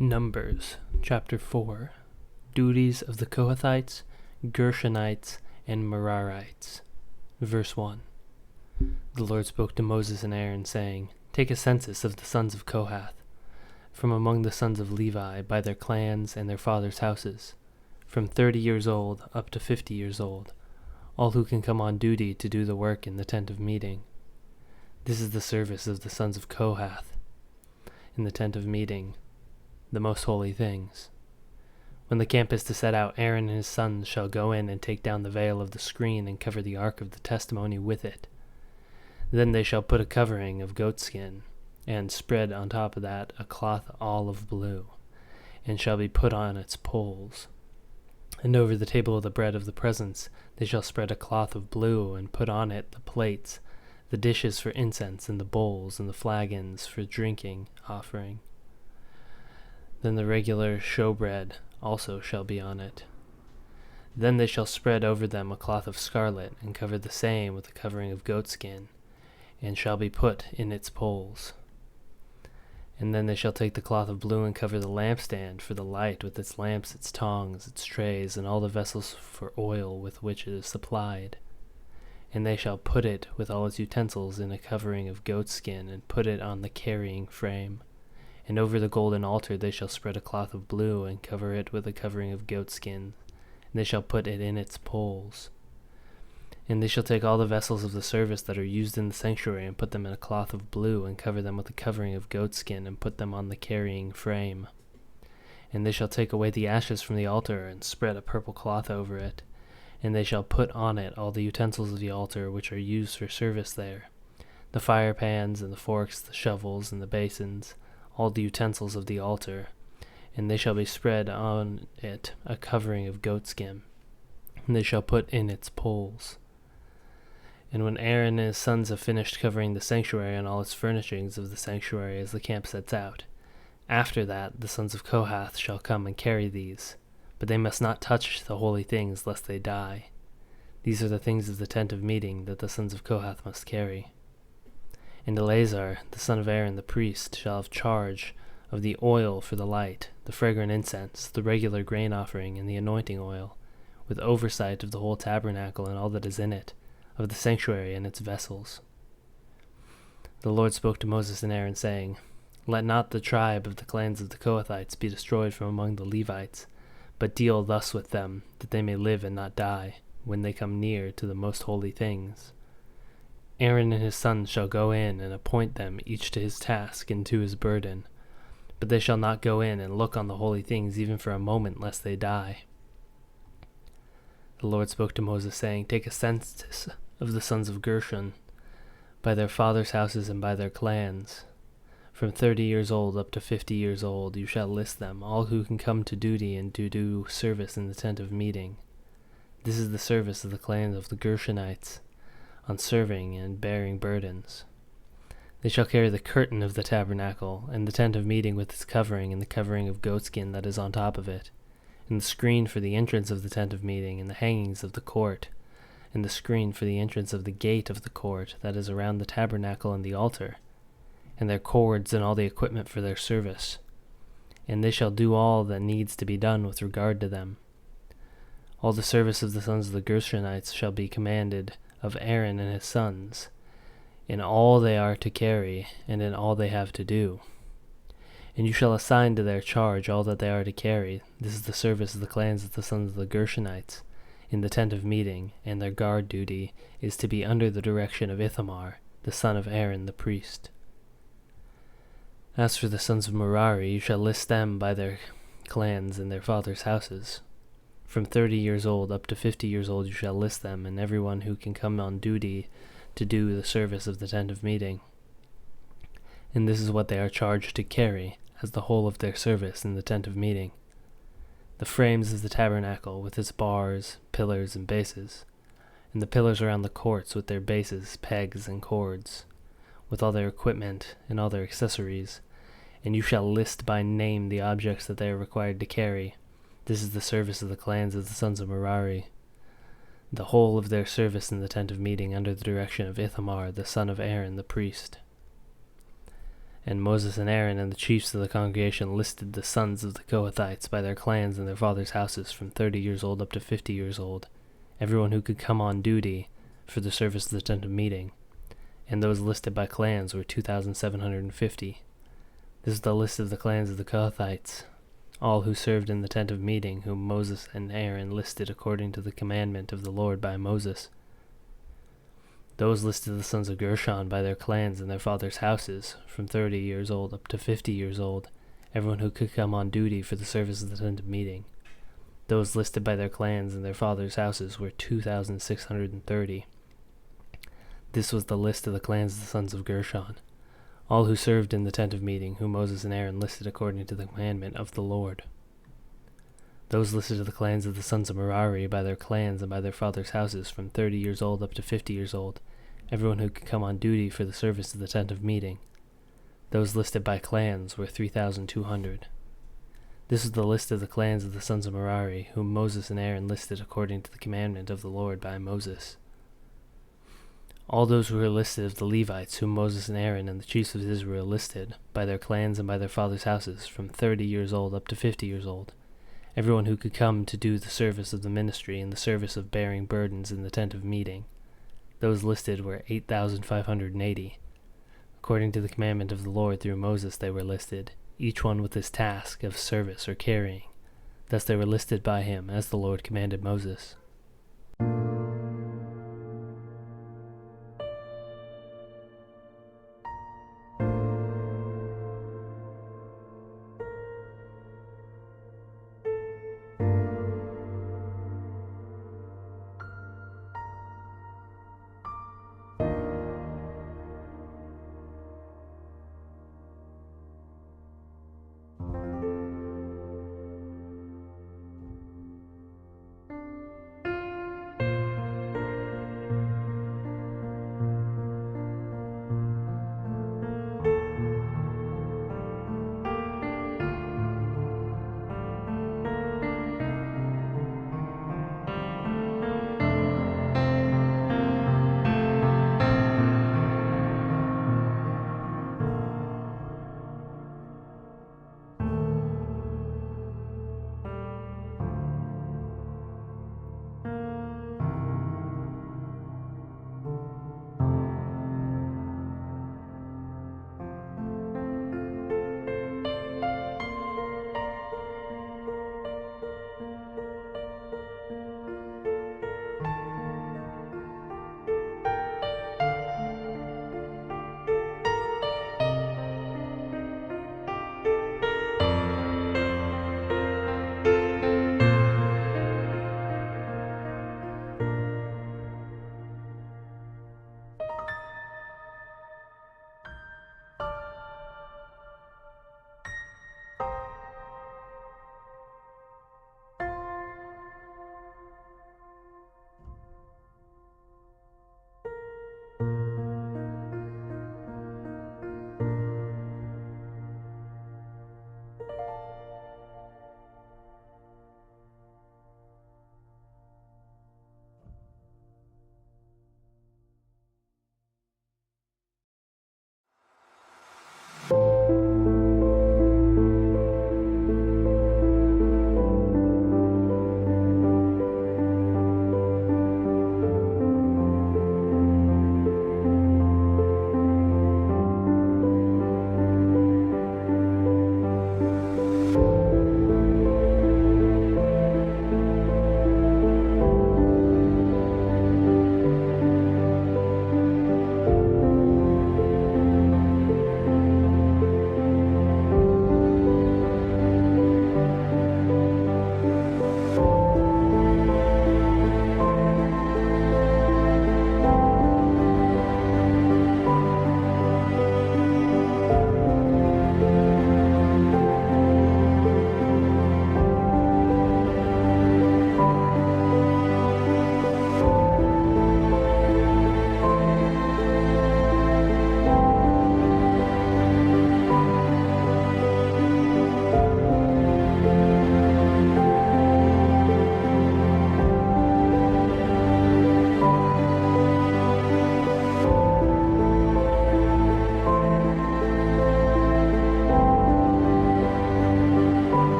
Numbers, chapter 4. Duties of the Kohathites, Gershonites, and Merarites. Verse 1. The Lord spoke to Moses and Aaron, saying, Take a census of the sons of Kohath, from among the sons of Levi, by their clans and their fathers' houses, from 30 years old up to 50 years old, all who can come on duty to do the work in the tent of meeting. This is the service of the sons of Kohath in the tent of meeting, the most holy things. When the camp is to set out, Aaron and his sons shall go in and take down the veil of the screen and cover the ark of the testimony with it. Then they shall put a covering of goatskin, and spread on top of that a cloth olive blue, and shall be put on its poles. And over the table of the bread of the presence they shall spread a cloth of blue, and put on it the plates, the dishes for incense, and the bowls, and the flagons for drinking offering. Then the regular showbread also shall be on it. Then they shall spread over them a cloth of scarlet, and cover the same with a covering of goatskin, and shall be put in its poles. And then they shall take the cloth of blue and cover the lampstand for the light, with its lamps, its tongs, its trays, and all the vessels for oil with which it is supplied. And they shall put it with all its utensils in a covering of goatskin, and put it on the carrying frame. And over the golden altar they shall spread a cloth of blue, and cover it with a covering of goatskin, and they shall put it in its poles. And they shall take all the vessels of the service that are used in the sanctuary, and put them in a cloth of blue, and cover them with a covering of goatskin, and put them on the carrying frame. And they shall take away the ashes from the altar, and spread a purple cloth over it. And they shall put on it all the utensils of the altar which are used for service there, the fire pans, and the forks, the shovels, and the basins, all the utensils of the altar, and they shall be spread on it a covering of goatskin, and they shall put in its poles. And when Aaron and his sons have finished covering the sanctuary and all its furnishings of the sanctuary as the camp sets out, after that the sons of Kohath shall come and carry these, but they must not touch the holy things lest they die. These are the things of the tent of meeting that the sons of Kohath must carry. And Eleazar, the son of Aaron the priest, shall have charge of the oil for the light, the fragrant incense, the regular grain offering, and the anointing oil, with oversight of the whole tabernacle and all that is in it, of the sanctuary and its vessels. The Lord spoke to Moses and Aaron, saying, Let not the tribe of the clans of the Kohathites be destroyed from among the Levites, but deal thus with them, that they may live and not die, when they come near to the most holy things. Aaron and his sons shall go in and appoint them each to his task and to his burden, but they shall not go in and look on the holy things even for a moment, lest they die. The Lord spoke to Moses, saying, Take a census of the sons of Gershon, by their fathers' houses and by their clans. From 30 years old up to 50 years old you shall list them, all who can come to duty and to do service in the tent of meeting. This is the service of the clans of the Gershonites, on serving and bearing burdens. They shall carry the curtain of the tabernacle, and the tent of meeting with its covering, and the covering of goatskin that is on top of it, and the screen for the entrance of the tent of meeting, and the hangings of the court, and the screen for the entrance of the gate of the court that is around the tabernacle and the altar, and their cords and all the equipment for their service. And they shall do all that needs to be done with regard to them. All the service of the sons of the Gershonites shall be commanded of Aaron and his sons, in all they are to carry, and in all they have to do. And you shall assign to their charge all that they are to carry. This is the service of the clans of the sons of the Gershonites, in the tent of meeting, and their guard duty is to be under the direction of Ithamar, the son of Aaron the priest. As for the sons of Merari, you shall list them by their clans and their fathers' houses. From 30 years old up to 50 years old you shall list them, and everyone who can come on duty to do the service of the tent of meeting. And this is what they are charged to carry, as the whole of their service in the tent of meeting: the frames of the tabernacle with its bars, pillars, and bases, and the pillars around the courts with their bases, pegs, and cords, with all their equipment and all their accessories. And you shall list by name the objects that they are required to carry. This is the service of the clans of the sons of Merari, the whole of their service in the tent of meeting under the direction of Ithamar, the son of Aaron the priest. And Moses and Aaron and the chiefs of the congregation listed the sons of the Kohathites by their clans and their fathers' houses from 30 years old up to 50 years old, everyone who could come on duty for the service of the tent of meeting. And those listed by clans were 2,750. This is the list of the clans of the Kohathites, all who served in the tent of meeting, whom Moses and Aaron listed according to the commandment of the Lord by Moses. Those listed the sons of Gershon by their clans and their fathers' houses, from 30 years old up to 50 years old, everyone who could come on duty for the service of the tent of meeting. Those listed by their clans and their fathers' houses were 2,630. This was the list of the clans of the sons of Gershon, all who served in the tent of meeting, whom Moses and Aaron listed according to the commandment of the Lord. Those listed are the clans of the sons of Merari by their clans and by their fathers' houses, from 30 years old up to 50 years old, everyone who could come on duty for the service of the tent of meeting. Those listed by clans were 3,200. This is the list of the clans of the sons of Merari, whom Moses and Aaron listed according to the commandment of the Lord by Moses. All those who were listed of the Levites, whom Moses and Aaron and the chiefs of Israel listed, by their clans and by their fathers' houses, from 30 years old up to 50 years old, everyone who could come to do the service of the ministry and the service of bearing burdens in the tent of meeting. Those listed were 8,580. According to the commandment of the Lord through Moses they were listed, each one with his task of service or carrying. Thus they were listed by him, as the Lord commanded Moses.